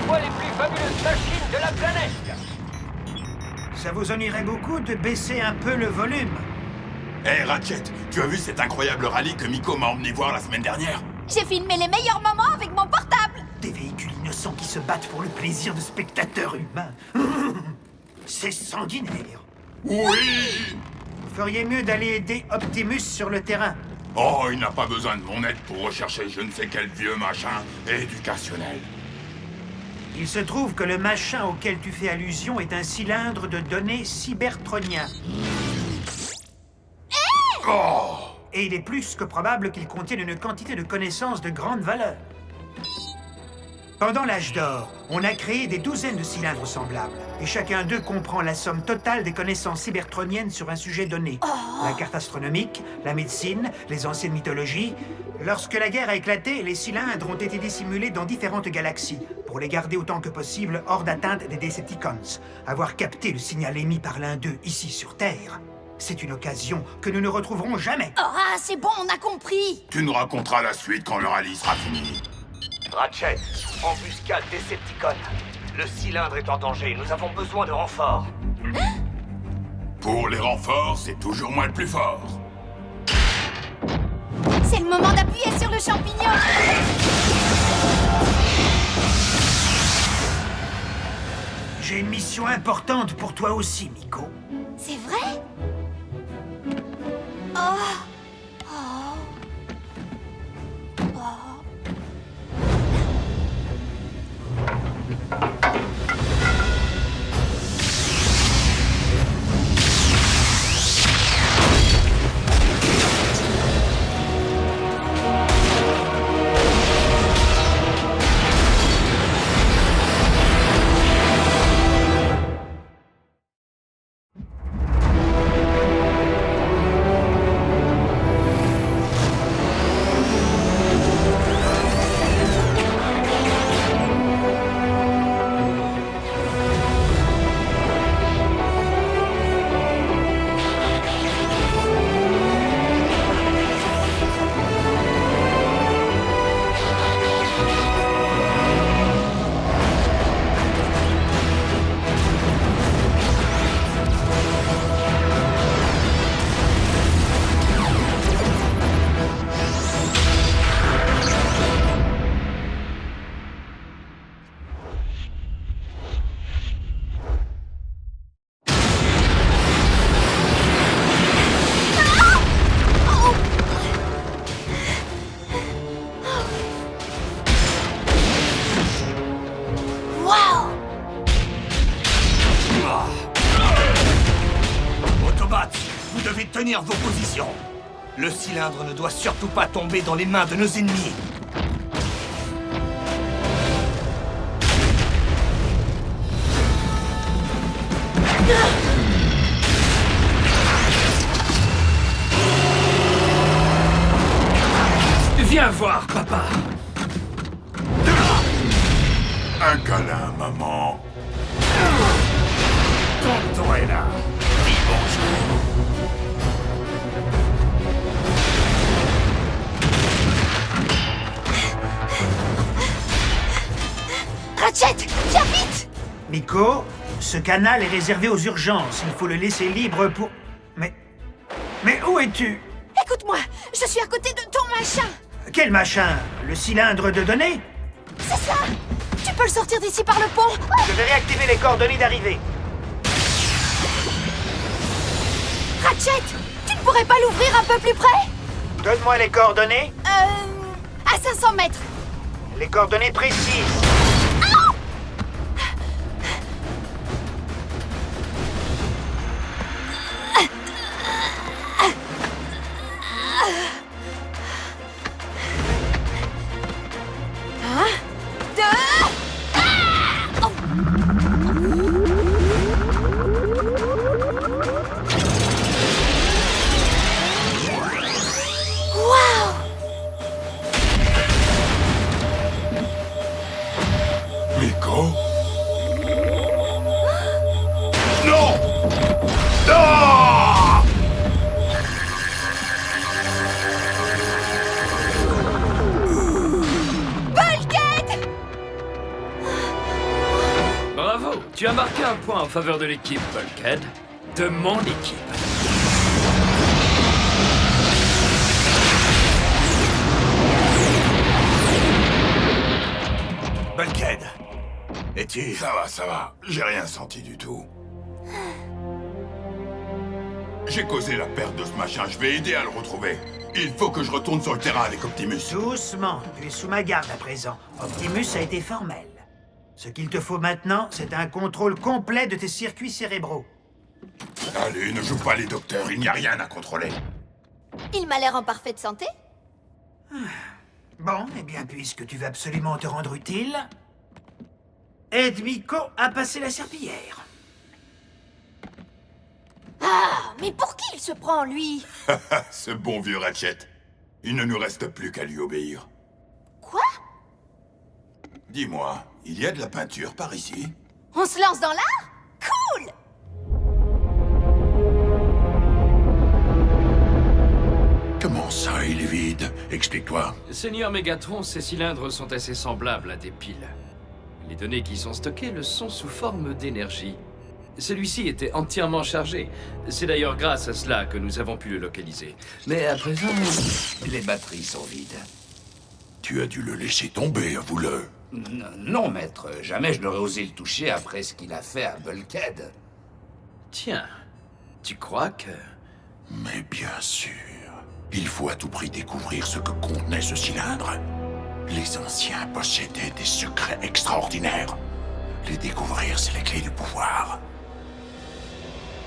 fois les plus fabuleuses machines de la planète. Ça vous en irait beaucoup de baisser un peu le volume? Hé Ratchet, tu as vu cet incroyable rallye que Miko m'a emmené voir la semaine dernière? J'ai filmé les meilleurs moments avec mon portable. Des véhicules innocents qui se battent pour le plaisir de spectateurs humains. C'est sanguinaire. Oui! Vous feriez mieux d'aller aider Optimus sur le terrain. Oh, il n'a pas besoin de mon aide pour rechercher je ne sais quel vieux machin éducationnel. Il se trouve que le machin auquel tu fais allusion est un cylindre de données cybertronien. Oh! Et il est plus que probable qu'il contienne une quantité de connaissances de grande valeur. Pendant l'âge d'or, on a créé des douzaines de cylindres semblables, et chacun d'eux comprend la somme totale des connaissances cybertroniennes sur un sujet donné. La carte astronomique, la médecine, les anciennes mythologies. Lorsque la guerre a éclaté, les cylindres ont été dissimulés dans différentes galaxies, pour les garder autant que possible hors d'atteinte des Decepticons. Avoir capté le signal émis par l'un d'eux ici sur Terre, c'est une occasion que nous ne retrouverons jamais. Ah, c'est bon, on a compris. Tu nous raconteras la suite quand le rallye sera fini. Ratchet, embuscade Decepticon. Le cylindre est en danger, nous avons besoin de renforts. Pour les renforts, c'est toujours moi le plus fort. C'est le moment d'appuyer sur le champignon. J'ai une mission importante pour toi aussi, Miko. C'est vrai? Oh. Oh. Oh. Waouh! Autobots, vous devez tenir vos positions. Le cylindre ne doit surtout pas tomber dans les mains de nos ennemis. Viens voir, papa. Un câlin, maman. Tonton est là. Dis bonjour. Ratchet, viens vite! Miko, ce canal est réservé aux urgences. Il faut le laisser libre pour... Mais où es-tu? Écoute-moi, je suis à côté de ton machin. Quel machin? Le cylindre de données? C'est ça! Tu peux le sortir d'ici par le pont? Je vais réactiver les coordonnées d'arrivée. Ratchet, tu ne pourrais pas l'ouvrir un peu plus près? Donne-moi les coordonnées. À 500 mètres. Les coordonnées précises. Miko? Non! Ah! Bulkhead! Tu as marqué un point en faveur de l'équipe, Bulkhead. De mon équipe. Bulkhead, es-tu... Ça va. J'ai rien senti du tout. J'ai causé la perte de ce machin. Je vais aider à le retrouver. Il faut que je retourne sur le terrain avec Optimus. Doucement, tu es sous ma garde à présent. Optimus a été formel. Ce qu'il te faut maintenant, c'est un contrôle complet de tes circuits cérébraux. Allez, ne joue pas les docteurs. Il n'y a rien à contrôler. Il m'a l'air en parfaite santé. Bon, eh bien, puisque tu veux absolument te rendre utile, aide Miko à passer la serpillière. Ah, mais pour qui il se prend, lui? Ce bon vieux Ratchet. Il ne nous reste plus qu'à lui obéir. Quoi? Dis-moi, il y a de la peinture par ici? On se lance dans l'art? Cool! Comment ça, il est vide? Explique-toi. Seigneur Megatron, ces cylindres sont assez semblables à des piles. Les données qui y sont stockées le sont sous forme d'énergie. Celui-ci était entièrement chargé. C'est d'ailleurs grâce à cela que nous avons pu le localiser. Mais à présent, les batteries sont vides. Tu as dû le laisser tomber, avoue-le. Non, maître. Jamais je n'aurais osé le toucher après ce qu'il a fait à Bulkhead. Tiens, tu crois que... Mais bien sûr. Il faut à tout prix découvrir ce que contenait ce cylindre. Les anciens possédaient des secrets extraordinaires. Les découvrir, c'est la clé du pouvoir.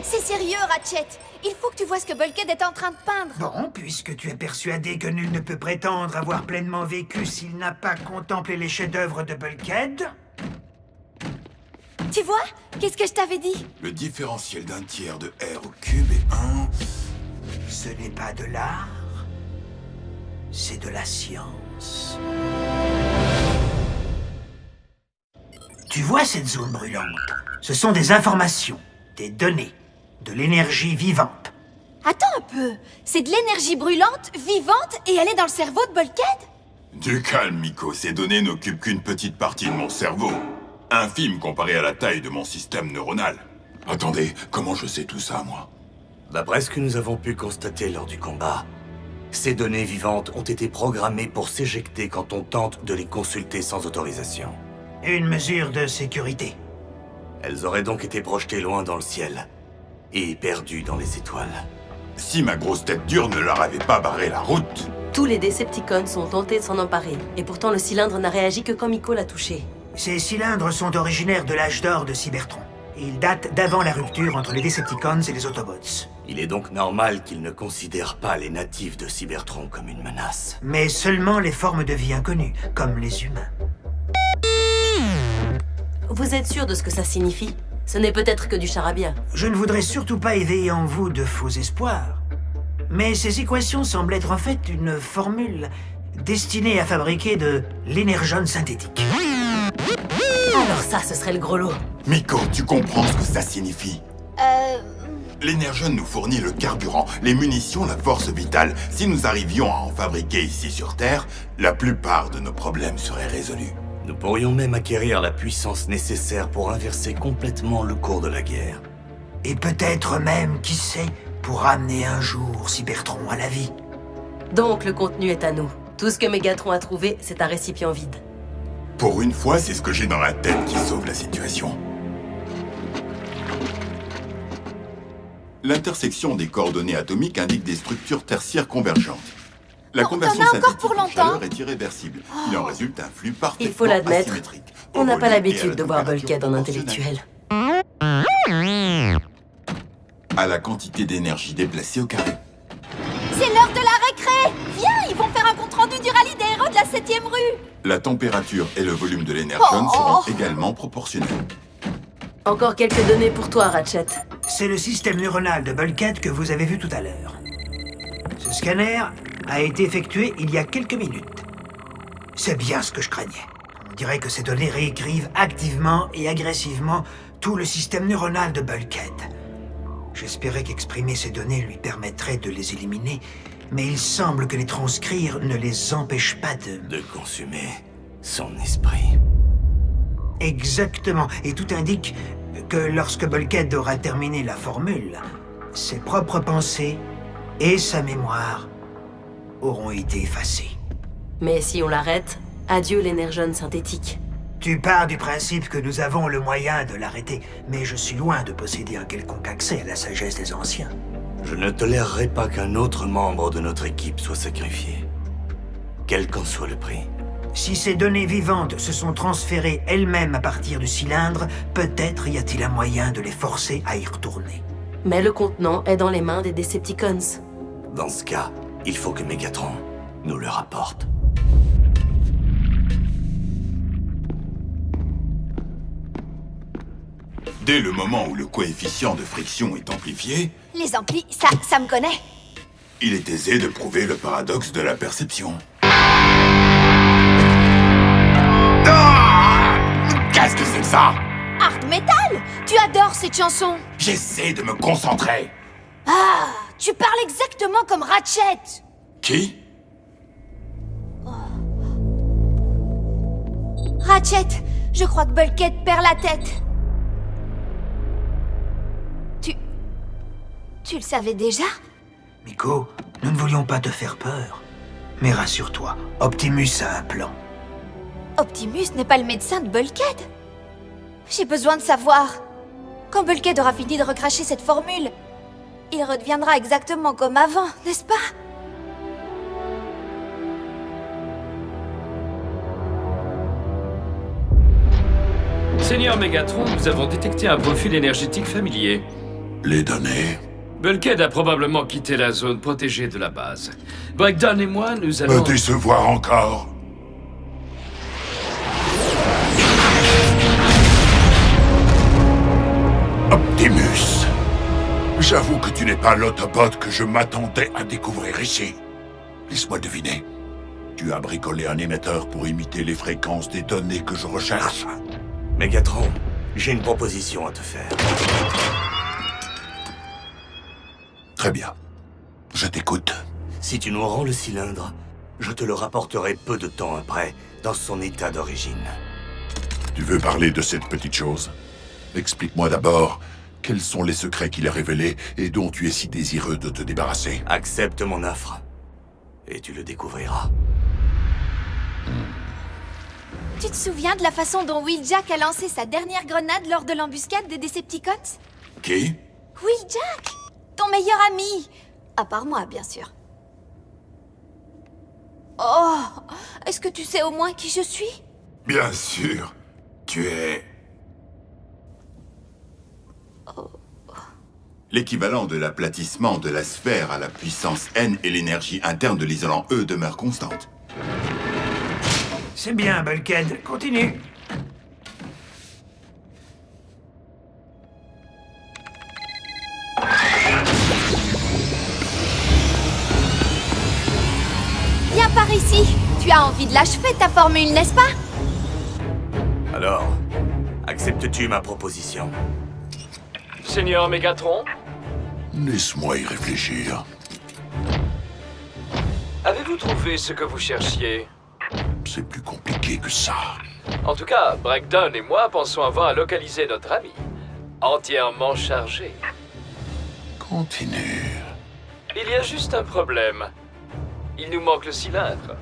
C'est sérieux, Ratchet. Il faut que tu vois ce que Bulkhead est en train de peindre. Bon, puisque tu es persuadé que nul ne peut prétendre avoir pleinement vécu s'il n'a pas contemplé les chefs-d'œuvre de Bulkhead, Tu vois? Qu'est-ce que je t'avais dit? Le différentiel d'un tiers de R au cube est 1... ce n'est pas de l'art, c'est de la science. Tu vois cette zone brûlante? Ce sont des informations, des données, de l'énergie vivante. Attends un peu. C'est de l'énergie brûlante, vivante, et elle est dans le cerveau de Bulkhead? Du calme, Miko. Ces données n'occupent qu'une petite partie de mon cerveau. Infime comparé à la taille de mon système neuronal. Attendez, comment je sais tout ça, moi? D'après ce que nous avons pu constater lors du combat, ces données vivantes ont été programmées pour s'éjecter quand on tente de les consulter sans autorisation. Une mesure de sécurité. Elles auraient donc été projetées loin dans le ciel et perdues dans les étoiles. Si ma grosse tête dure ne leur avait pas barré la route... Tous les Decepticons sont tentés de s'en emparer, et pourtant le cylindre n'a réagi que quand Miko l'a touché. Ces cylindres sont originaires de l'âge d'or de Cybertron. Ils datent d'avant la rupture entre les Decepticons et les Autobots. Il est donc normal qu'ils ne considèrent pas les natifs de Cybertron comme une menace. Mais seulement les formes de vie inconnues, comme les humains. Vous êtes sûr de ce que ça signifie? Ce n'est peut-être que du charabia. Je ne voudrais surtout pas éveiller en vous de faux espoirs. Mais ces équations semblent être en fait une formule destinée à fabriquer de l'énergone synthétique. Alors ça, ce serait le gros lot. Miko, tu comprends ce que ça signifie? L'énergone nous fournit le carburant, les munitions, la force vitale. Si nous arrivions à en fabriquer ici sur Terre, la plupart de nos problèmes seraient résolus. Nous pourrions même acquérir la puissance nécessaire pour inverser complètement le cours de la guerre. Et peut-être même, qui sait, pour ramener un jour Cybertron à la vie. Donc le contenu est à nous. Tout ce que Megatron a trouvé, c'est un récipient vide. Pour une fois, c'est ce que j'ai dans la tête qui sauve la situation. L'intersection des coordonnées atomiques indique des structures tertiaires convergentes. La conversion t'en as encore synthétique pour en longtemps chaleur est irréversible. Il en résulte un flux parfaitement Il faut l'admettre, asymétrique. on n'a Au pas volume et à l'habitude la de voir température Bulkhead en proportionnelle. intellectuel. À la quantité d'énergie déplacée au carré. C'est l'heure de la récré! Viens, ils vont faire un compte-rendu du rallye des héros de la 7ème rue! La température et le volume de l'énergone seront également proportionnels. Encore quelques données pour toi, Ratchet. C'est le système neuronal de Bulkhead que vous avez vu tout à l'heure. Ce scanner a été effectué il y a quelques minutes. C'est bien ce que je craignais. On dirait que ces données réécrivent activement et agressivement tout le système neuronal de Bulkhead. J'espérais qu'exprimer ces données lui permettrait de les éliminer, mais il semble que les transcrire ne les empêche pas De consumer son esprit. Exactement, et tout indique que lorsque Bulkhead aura terminé la formule, ses propres pensées et sa mémoire auront été effacées. Mais si on l'arrête, adieu l'énergone synthétique. Tu pars du principe que nous avons le moyen de l'arrêter, mais je suis loin de posséder un quelconque accès à la sagesse des anciens. Je ne tolérerai pas qu'un autre membre de notre équipe soit sacrifié. Quel qu'en soit le prix. Si ces données vivantes se sont transférées elles-mêmes à partir du cylindre, peut-être y a-t-il un moyen de les forcer à y retourner. Mais le contenant est dans les mains des Decepticons. Dans ce cas, il faut que Megatron nous le rapporte. Dès le moment où le coefficient de friction est amplifié, Les amplis, ça me connaît. il est aisé de prouver le paradoxe de la perception. Ah! Qu'est-ce que c'est que ça? Hard Metal! Tu adores cette chanson! J'essaie de me concentrer. Ah! Tu parles exactement comme Ratchet! Qui? Ratchet! Je crois que Bulkhead perd la tête. Tu le savais déjà? Miko, nous ne voulions pas te faire peur. Mais rassure-toi, Optimus a un plan. Optimus n'est pas le médecin de Bulkhead. J'ai besoin de savoir. Quand Bulkhead aura fini de recracher cette formule, il redeviendra exactement comme avant, n'est-ce pas? Seigneur Megatron, nous avons détecté un profil énergétique familier. Les données? Bulkhead a probablement quitté la zone protégée de la base. Breakdown et moi, nous allons... décevoir encore. Optimus, j'avoue que tu n'es pas l'Autobot que je m'attendais à découvrir ici. Laisse-moi deviner. Tu as bricolé un émetteur pour imiter les fréquences des données que je recherche. Megatron, j'ai une proposition à te faire. Très bien. Je t'écoute. Si tu nous rends le cylindre, je te le rapporterai peu de temps après, dans son état d'origine. Tu veux parler de cette petite chose? Explique-moi d'abord, quels sont les secrets qu'il a révélés et dont tu es si désireux de te débarrasser? Accepte mon offre, et tu le découvriras. Tu te souviens de la façon dont Wheeljack a lancé sa dernière grenade lors de l'embuscade des Decepticons? Qui? Wheeljack! Ton meilleur ami! À part moi, bien sûr. Oh! Est-ce que tu sais au moins qui je suis? Bien sûr. Tu es... L'équivalent de l'aplatissement de la sphère à la puissance N et l'énergie interne de l'isolant E demeure constante. C'est bien, Bulkhead. Continue. Viens par ici! Tu as envie de l'achever, ta formule, n'est-ce pas? Alors, acceptes-tu ma proposition? Seigneur Megatron, Laisse-moi y réfléchir. avez-vous trouvé ce que vous cherchiez? C'est plus compliqué que ça. En tout cas, Breakdown et moi pensons avoir localisé notre ami. Entièrement chargé. Continue. Il y a juste un problème. Il nous manque le cylindre.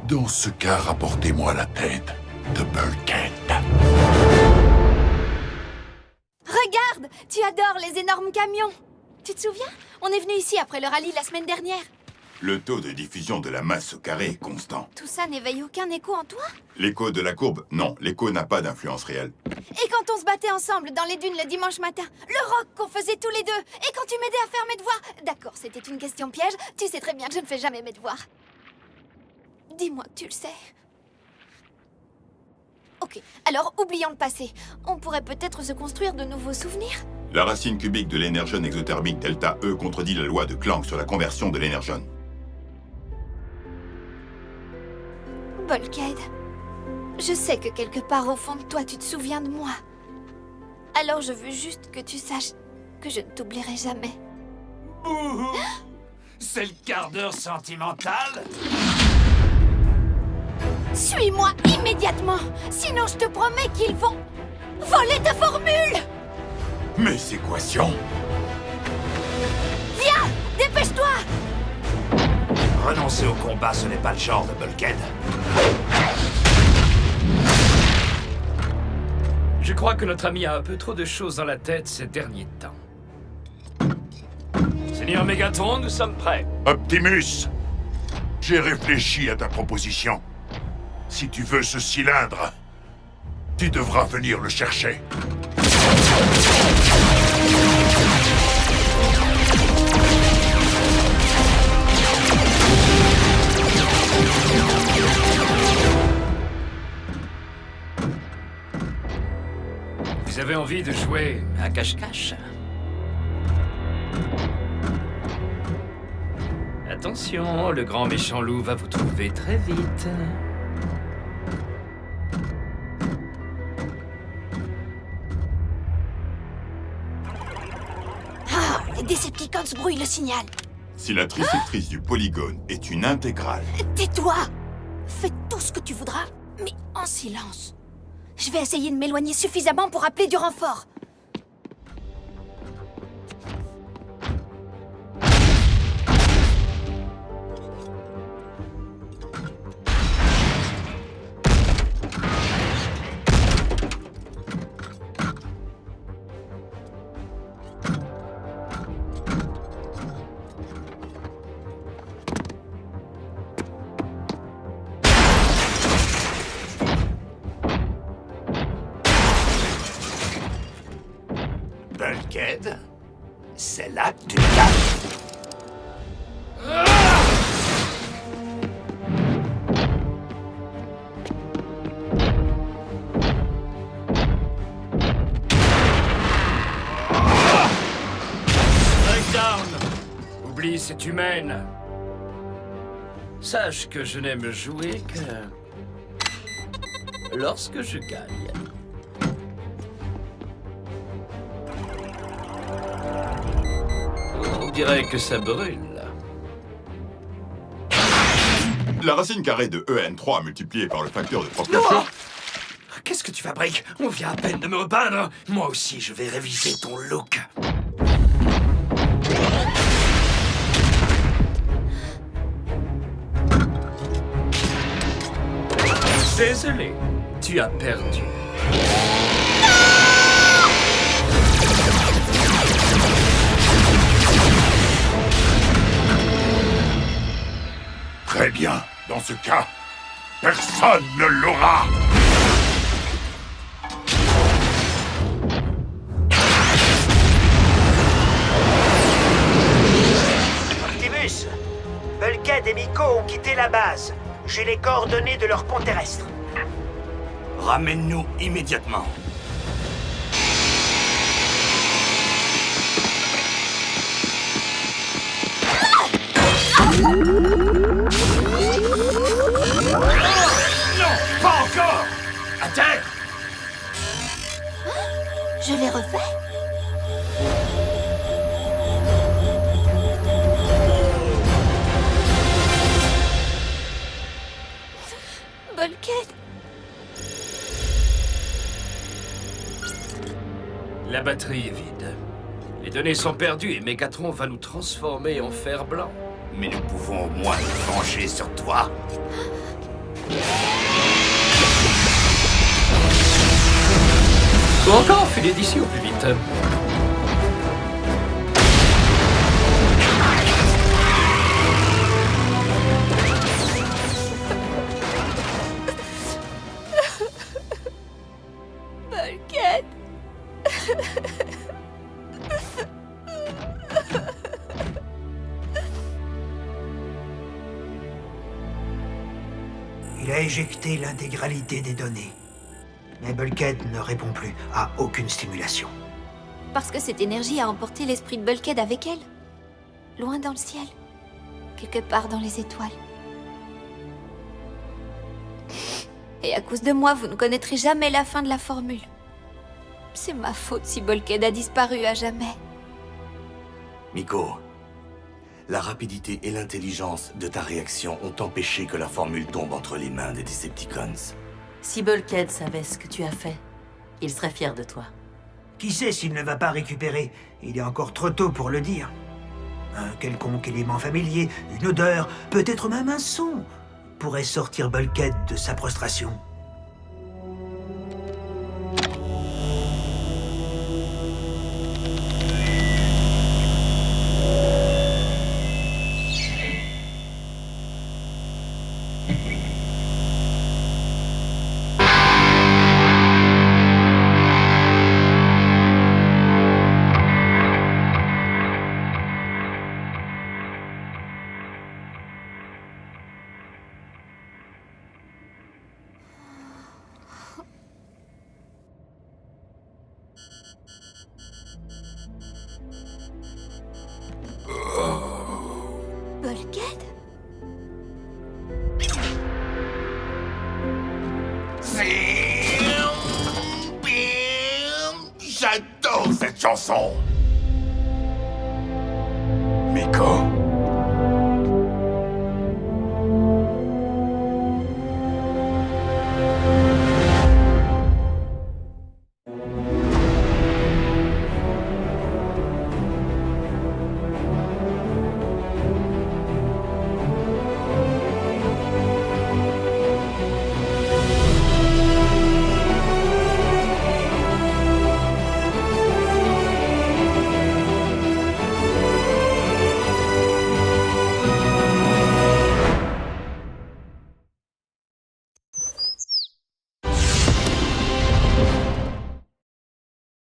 Dans ce cas, rapportez-moi la tête de Bulkhead. Regarde! Tu adores les énormes camions! Tu te souviens? On est venu ici après le rallye la semaine dernière. Le taux de diffusion de la masse au carré est constant. Tout ça n'éveille aucun écho en toi? L'écho de la courbe? Non, l'écho n'a pas d'influence réelle. Et quand on se battait ensemble dans les dunes le dimanche matin? Le rock qu'on faisait tous les deux? Et quand tu m'aidais à faire mes devoirs? D'accord, c'était une question piège. Tu sais très bien que je ne fais jamais mes devoirs. Dis-moi que tu le sais. Ok, alors oublions le passé. On pourrait peut-être se construire de nouveaux souvenirs? La racine cubique de l'énergone exothermique delta E contredit la loi de Planck sur la conversion de l'énergone. Bulkhead, je sais que quelque part au fond de toi, tu te souviens de moi. Alors je veux juste que tu saches que je ne t'oublierai jamais. C'est le quart d'heure sentimental? Suis-moi immédiatement, sinon je te promets qu'ils vont... Voler ta formule! Mes équations? Viens! Dépêche-toi! Renoncer au combat, ce n'est pas le genre de Bulkhead. Je crois que notre ami a un peu trop de choses dans la tête ces derniers temps. Seigneur Megatron, nous sommes prêts. Optimus, j'ai réfléchi à ta proposition. Si tu veux ce cylindre, tu devras venir le chercher. Vous avez envie de jouer à cache-cache? Attention, le grand méchant loup va vous trouver très vite. Ah, les Decepticons brouillent le signal. Si la trisectrice du polygone est une intégrale, Tais-toi! Fais tout ce que tu voudras, mais en silence. Je vais essayer de m'éloigner suffisamment pour appeler du renfort. Bulkhead, c'est là que tu te caches. Breakdown! Oublie cette humaine. Sache que je n'aime jouer que lorsque je gagne. On dirait que ça brûle. la racine carrée de EN3 multipliée par le facteur de propulsion... Oh, qu'est-ce que tu fabriques? On vient à peine de me repeindre. Moi aussi, je vais réviser ton look. Désolé, tu as perdu. Très bien. Dans ce cas, personne ne l'aura. Optimus, Bulkhead et Miko ont quitté la base. J'ai les coordonnées de leur pont terrestre. Ramène-nous immédiatement. Non, pas encore! À terre! Je l'ai refait? Bulkhead? La batterie est vide. Les données sont perdues et Megatron va nous transformer en fer blanc. Mais nous pouvons au moins nous venger sur toi. Ou encore filer d'ici au plus vite. Bulkhead? Il a éjecté l'intégralité des données. Mais Bulkhead ne répond plus à aucune stimulation. Parce que cette énergie a emporté l'esprit de Bulkhead avec elle. Loin dans le ciel. Quelque part dans les étoiles. Et à cause de moi, vous ne connaîtrez jamais la fin de la formule. C'est ma faute si Bulkhead a disparu à jamais. Miko, la rapidité et l'intelligence de ta réaction ont empêché que la formule tombe entre les mains des Decepticons. Si Bulkhead savait ce que tu as fait, Il serait fier de toi. Qui sait s'il ne va pas récupérer? Il est encore trop tôt pour le dire. Un quelconque élément familier, une odeur, peut-être même un son, pourrait sortir Bulkhead de sa prostration. Bulkhead? J'adore cette chanson. Miko.